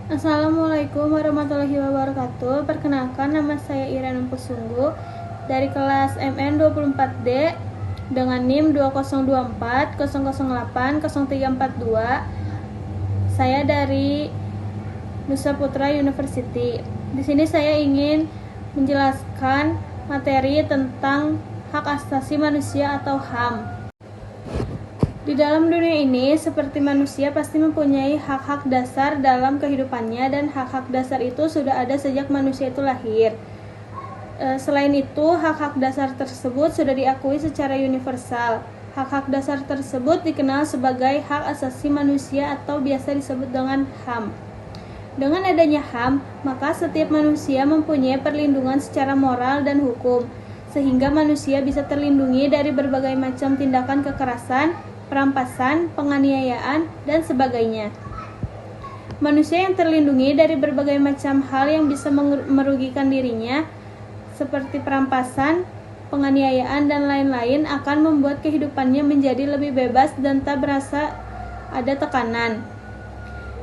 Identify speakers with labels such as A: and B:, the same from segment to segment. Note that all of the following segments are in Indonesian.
A: Assalamualaikum warahmatullahi wabarakatuh. Perkenalkan, nama saya Irene Pusunggu dari kelas MN 24D dengan NIM 2024 008 0342. Saya dari Nusa Putra University. Di sini saya ingin menjelaskan materi tentang hak asasi manusia atau HAM. Di dalam dunia ini, seperti manusia pasti mempunyai hak-hak dasar dalam kehidupannya, dan hak-hak dasar itu sudah ada sejak manusia itu lahir. Selain itu, hak-hak dasar tersebut sudah diakui secara universal. Hak-hak dasar tersebut dikenal sebagai hak asasi manusia atau biasa disebut dengan HAM. Dengan adanya HAM, maka setiap manusia mempunyai perlindungan secara moral dan hukum, sehingga manusia bisa terlindungi dari berbagai macam tindakan kekerasan, perampasan, penganiayaan, dan sebagainya. Manusia yang terlindungi dari berbagai macam hal yang bisa merugikan dirinya, seperti perampasan, penganiayaan, dan lain-lain, akan membuat kehidupannya menjadi lebih bebas dan tak berasa ada tekanan.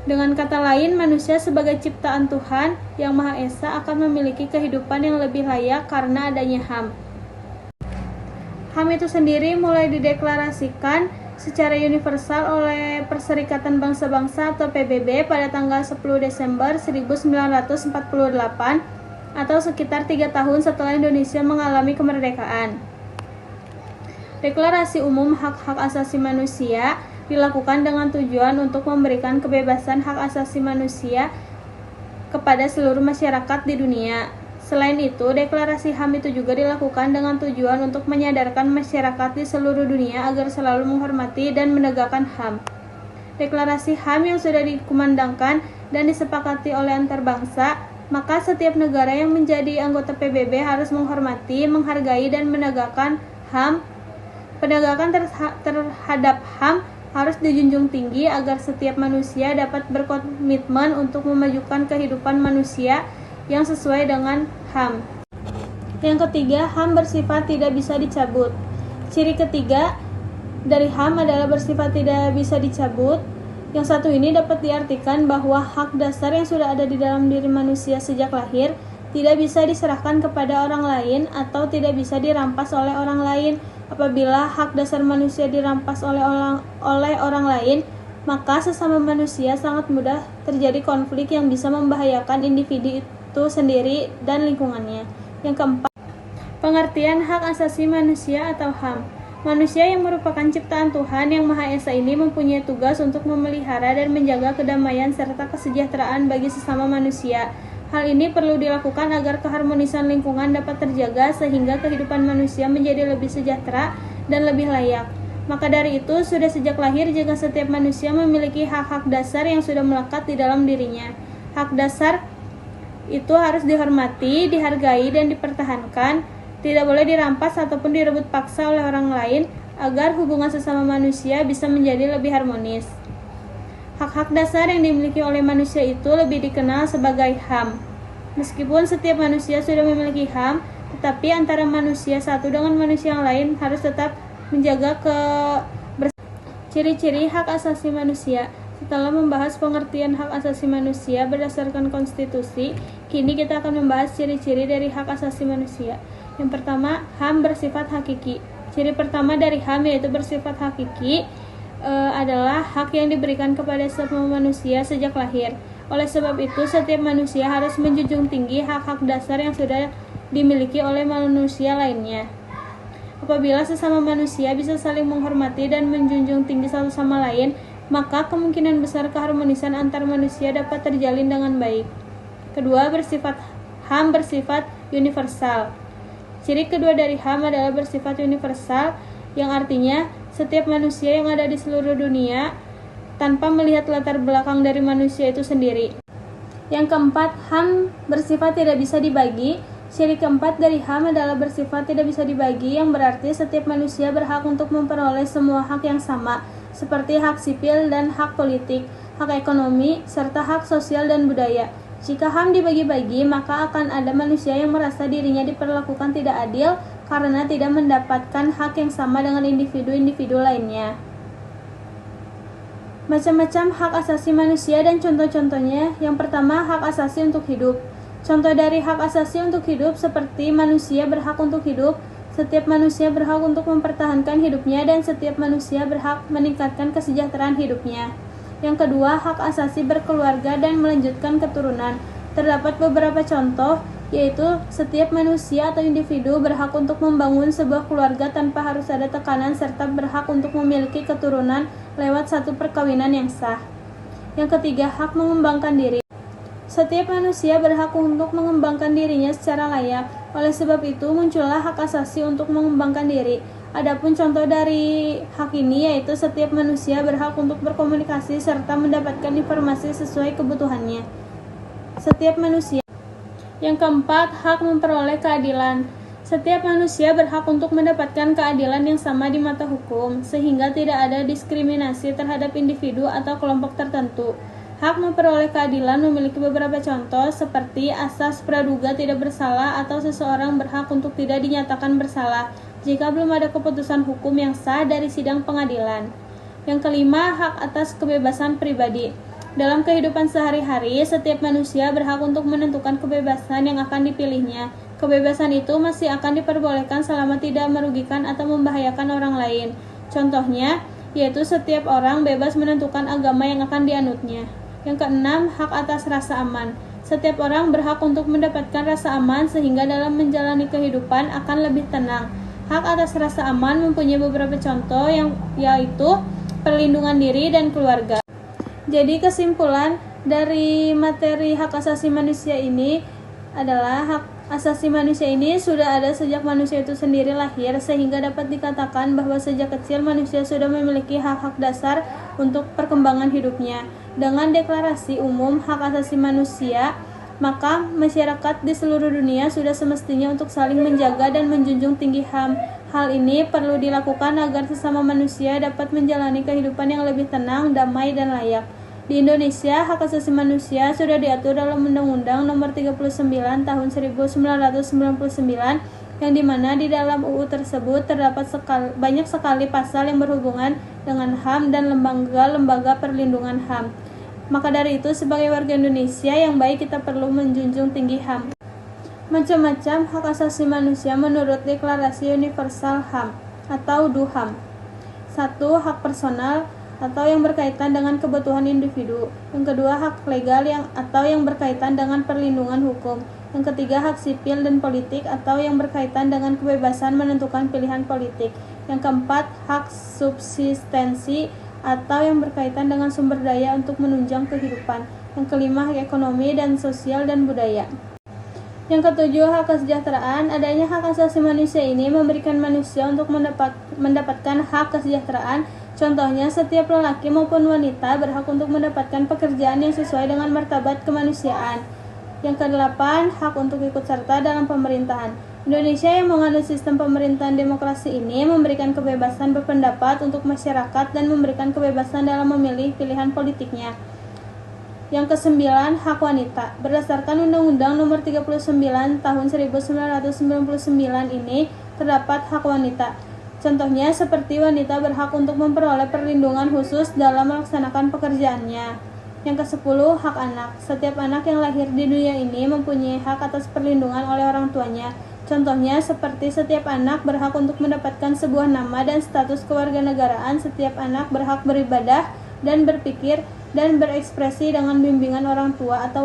A: Dengan kata lain, manusia sebagai ciptaan Tuhan yang Maha Esa akan memiliki kehidupan yang lebih layak karena adanya HAM. HAM itu sendiri mulai dideklarasikan secara universal oleh Perserikatan Bangsa-Bangsa atau PBB pada tanggal 10 Desember 1948 atau sekitar 3 tahun setelah Indonesia mengalami kemerdekaan. Deklarasi Umum Hak-Hak Asasi Manusia dilakukan dengan tujuan untuk memberikan kebebasan hak asasi manusia kepada seluruh masyarakat di dunia. Selain itu, deklarasi HAM itu juga dilakukan dengan tujuan untuk menyadarkan masyarakat di seluruh dunia agar selalu menghormati dan menegakkan HAM. Deklarasi HAM yang sudah dikumandangkan dan disepakati oleh antar bangsa, maka setiap negara yang menjadi anggota PBB harus menghormati, menghargai, dan menegakkan HAM. Penegakan terhadap HAM harus dijunjung tinggi agar setiap manusia dapat berkomitmen untuk memajukan kehidupan manusia yang sesuai dengan HAM. Yang ketiga, HAM bersifat tidak bisa dicabut. Ciri ketiga dari HAM adalah bersifat tidak bisa dicabut. Yang satu ini dapat diartikan bahwa hak dasar yang sudah ada di dalam diri manusia sejak lahir tidak bisa diserahkan kepada orang lain atau tidak bisa dirampas oleh orang lain. Apabila hak dasar manusia dirampas oleh orang lain, maka sesama manusia sangat mudah terjadi konflik yang bisa membahayakan individu itu sendiri dan lingkungannya. Yang keempat, pengertian hak asasi manusia atau HAM. Manusia yang merupakan ciptaan Tuhan yang Maha Esa ini mempunyai tugas untuk memelihara dan menjaga kedamaian serta kesejahteraan bagi sesama manusia. Hal ini perlu dilakukan agar keharmonisan lingkungan dapat terjaga sehingga kehidupan manusia menjadi lebih sejahtera dan lebih layak. Maka dari itu, sudah sejak lahir jika setiap manusia memiliki hak-hak dasar yang sudah melekat di dalam dirinya. Hak dasar itu harus dihormati, dihargai, dan dipertahankan, tidak boleh dirampas ataupun direbut paksa oleh orang lain agar hubungan sesama manusia bisa menjadi lebih harmonis. Hak-hak dasar yang dimiliki oleh manusia itu lebih dikenal sebagai HAM. Meskipun setiap manusia sudah memiliki HAM, tetapi antara manusia satu dengan manusia yang lain harus tetap menjaga ciri-ciri hak asasi manusia. Setelah membahas pengertian hak asasi manusia berdasarkan konstitusi, kini kita akan membahas ciri-ciri dari hak asasi manusia. Yang pertama, HAM bersifat hakiki. Ciri pertama dari HAM yaitu bersifat hakiki adalah hak yang diberikan kepada semua manusia sejak lahir. Oleh sebab itu, setiap manusia harus menjunjung tinggi hak-hak dasar yang sudah dimiliki oleh manusia lainnya. Apabila sesama manusia bisa saling menghormati dan menjunjung tinggi satu sama lain, maka kemungkinan besar keharmonisan antar manusia dapat terjalin dengan baik. Kedua, HAM bersifat universal. Ciri kedua dari HAM adalah bersifat universal, yang artinya setiap manusia yang ada di seluruh dunia tanpa melihat latar belakang dari manusia itu sendiri. Yang keempat, HAM bersifat tidak bisa dibagi. Ciri keempat dari HAM adalah bersifat tidak bisa dibagi, yang berarti setiap manusia berhak untuk memperoleh semua hak yang sama, seperti hak sipil dan hak politik, hak ekonomi, serta hak sosial dan budaya. Jika HAM dibagi-bagi, maka akan ada manusia yang merasa dirinya diperlakukan tidak adil karena tidak mendapatkan hak yang sama dengan individu-individu lainnya. Macam-macam hak asasi manusia dan contoh-contohnya. Yang pertama, hak asasi untuk hidup. Contoh dari hak asasi untuk hidup seperti manusia berhak untuk hidup, setiap manusia berhak untuk mempertahankan hidupnya, dan setiap manusia berhak meningkatkan kesejahteraan hidupnya. Yang kedua, hak asasi berkeluarga dan melanjutkan keturunan. Terdapat beberapa contoh, yaitu setiap manusia atau individu berhak untuk membangun sebuah keluarga tanpa harus ada tekanan, serta berhak untuk memiliki keturunan lewat satu perkawinan yang sah. Yang ketiga, hak mengembangkan diri. Setiap manusia berhak untuk mengembangkan dirinya secara layak. Oleh sebab itu, muncullah hak asasi untuk mengembangkan diri. Adapun contoh dari hak ini yaitu setiap manusia berhak untuk berkomunikasi serta mendapatkan informasi sesuai kebutuhannya. Setiap manusia. Yang keempat, hak memperoleh keadilan. Setiap manusia berhak untuk mendapatkan keadilan yang sama di mata hukum, sehingga tidak ada diskriminasi terhadap individu atau kelompok tertentu. Hak memperoleh keadilan memiliki beberapa contoh, seperti asas praduga tidak bersalah atau seseorang berhak untuk tidak dinyatakan bersalah jika belum ada keputusan hukum yang sah dari sidang pengadilan. Yang kelima, hak atas kebebasan pribadi. Dalam kehidupan sehari-hari, setiap manusia berhak untuk menentukan kebebasan yang akan dipilihnya. Kebebasan itu masih akan diperbolehkan selama tidak merugikan atau membahayakan orang lain. Contohnya, yaitu setiap orang bebas menentukan agama yang akan dianutnya. Yang keenam, hak atas rasa aman. Setiap orang berhak untuk mendapatkan rasa aman sehingga dalam menjalani kehidupan akan lebih tenang. Hak atas rasa aman mempunyai beberapa contoh, yaitu perlindungan diri dan keluarga. Jadi kesimpulan dari materi hak asasi manusia ini adalah hak asasi manusia ini sudah ada sejak manusia itu sendiri lahir, sehingga dapat dikatakan bahwa sejak kecil manusia sudah memiliki hak-hak dasar untuk perkembangan hidupnya. Dengan deklarasi umum hak asasi manusia, maka masyarakat di seluruh dunia sudah semestinya untuk saling menjaga dan menjunjung tinggi HAM. Hal ini perlu dilakukan agar sesama manusia dapat menjalani kehidupan yang lebih tenang, damai, dan layak. Di Indonesia, hak asasi manusia sudah diatur dalam Undang-Undang Nomor 39 Tahun 1999, yang dimana di dalam UU tersebut terdapat banyak sekali pasal yang berhubungan dengan HAM dan lembaga-lembaga perlindungan HAM. Maka dari itu, sebagai warga Indonesia yang baik, kita perlu menjunjung tinggi HAM. Macam-macam hak asasi manusia menurut Deklarasi Universal HAM atau DUHAM. 1. Hak personal atau yang berkaitan dengan kebutuhan individu. Yang kedua, hak legal atau yang berkaitan dengan perlindungan hukum. Yang ketiga, hak sipil dan politik atau yang berkaitan dengan kebebasan menentukan pilihan politik. Yang keempat, hak subsistensi atau yang berkaitan dengan sumber daya untuk menunjang kehidupan. Yang kelima, hak ekonomi dan sosial dan budaya. Yang ketujuh, hak kesejahteraan. Adanya hak asasi manusia ini memberikan manusia untuk mendapatkan hak kesejahteraan. Contohnya, setiap lelaki maupun wanita berhak untuk mendapatkan pekerjaan yang sesuai dengan martabat kemanusiaan. Yang kedelapan, hak untuk ikut serta dalam pemerintahan. Indonesia yang menganut sistem pemerintahan demokrasi ini memberikan kebebasan berpendapat untuk masyarakat dan memberikan kebebasan dalam memilih pilihan politiknya. Yang kesembilan, hak wanita. Berdasarkan Undang-Undang Nomor 39 Tahun 1999 ini, terdapat hak wanita. Contohnya seperti wanita berhak untuk memperoleh perlindungan khusus dalam melaksanakan pekerjaannya. Yang ke-10, hak anak. Setiap anak yang lahir di dunia ini mempunyai hak atas perlindungan oleh orang tuanya. Contohnya seperti setiap anak berhak untuk mendapatkan sebuah nama dan status kewarganegaraan. Setiap anak berhak beribadah dan berpikir dan berekspresi dengan bimbingan orang tua atau